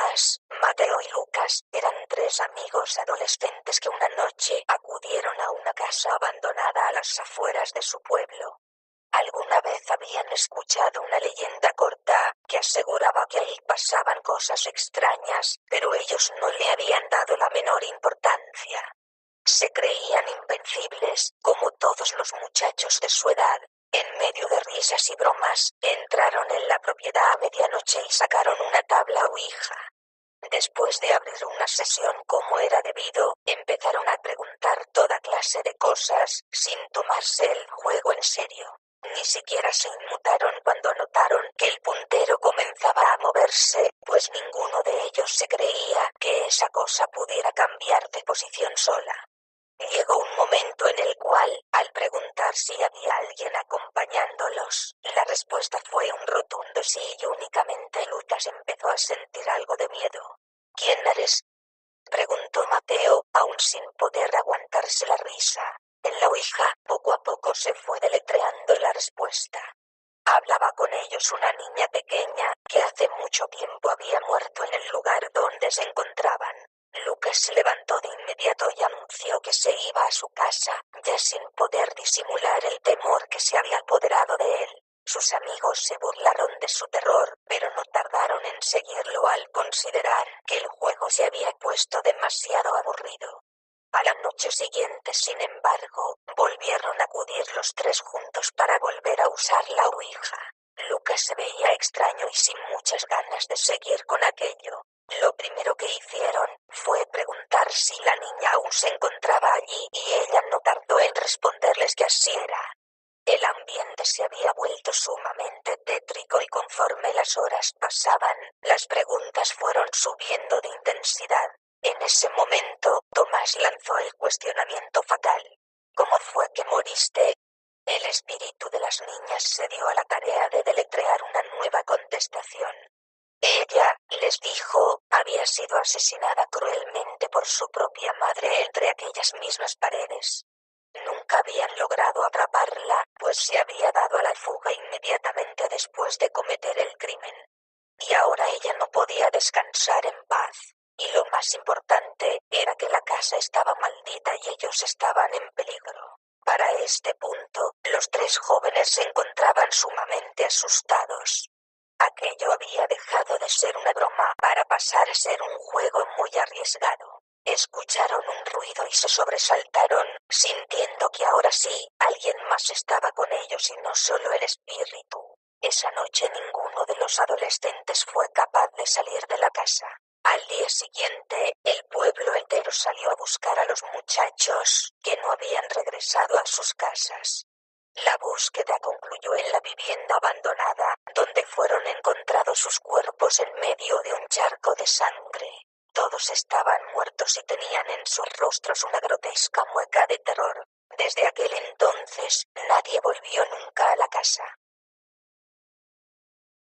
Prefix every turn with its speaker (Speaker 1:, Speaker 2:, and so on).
Speaker 1: Tomás, Mateo y Lucas eran tres amigos adolescentes que una noche acudieron a una casa abandonada a las afueras de su pueblo. Alguna vez habían escuchado una leyenda corta que aseguraba que ahí pasaban cosas extrañas, pero ellos no le habían dado la menor importancia. Se creían invencibles, como todos los muchachos de su edad. En medio de risas y bromas, entraron en la propiedad a medianoche y sacaron una tabla ouija. Después de abrir una sesión como era debido, empezaron a preguntar toda clase de cosas, sin tomarse el juego en serio. Ni siquiera se inmutaron cuando notaron que el puntero comenzaba a moverse, pues ninguno de ellos se creía que esa cosa pudiera cambiar de posición sola. Llegó un momento en el cual, al preguntar si había alguien acompañándolos, la respuesta fue un rotundo sí y únicamente Lucas empezó a sentir algo de miedo. ¿Quién eres?, preguntó Mateo, aún sin poder aguantarse la risa. En la ouija, poco a poco se fue deletreando la respuesta. Hablaba con ellos una niña pequeña que hace mucho tiempo había muerto en el lugar donde se encontraban. Lucas se levantó de inmediato y anunció que se iba a su casa, ya sin poder disimular el temor que se había apoderado de él. Sus amigos se burlaron de su terror, pero no tardaron en seguirlo al considerar que el juego se había puesto demasiado aburrido. A la noche siguiente, sin embargo, volvieron a acudir los tres juntos para volver a usar la ouija. Lucas se veía extraño y sin muchas ganas de seguir con aquello. Lo primero que hicieron fue preguntar si la niña aún se encontraba allí y ella no tardó en responderles que así era. El ambiente se había vuelto sumamente tétrico y conforme las horas pasaban, las preguntas fueron subiendo de intensidad. En ese momento, Tomás lanzó el cuestionamiento fatal. ¿Cómo fue que moriste? El espíritu de las niñas se dio a la tarea de deletrear una nueva contestación. Ella, les dijo, había sido asesinada cruelmente por su propia madre entre aquellas mismas paredes. Nunca habían logrado atraparla, pues se había dado a la fuga inmediatamente después de cometer el crimen. Y ahora ella no podía descansar en paz. Y lo más importante era que la casa estaba maldita y ellos estaban en peligro. Para este punto, los tres jóvenes se encontraban sumamente asustados. Aquello había dejado de ser una broma para pasar a ser un juego muy arriesgado. Escucharon un ruido y se sobresaltaron, sintiendo que ahora sí, alguien más estaba con ellos y no solo el espíritu. Esa noche ninguno de los adolescentes fue capaz de salir de la casa. Al día siguiente, el pueblo entero salió a buscar a los muchachos, que no habían regresado a sus casas. La búsqueda concluyó en la vivienda abandonada, donde fueron encontrados sus cuerpos en medio de un charco de sangre. Todos estaban muertos y tenían en sus rostros una grotesca mueca de terror. Desde aquel entonces, nadie volvió nunca a la casa.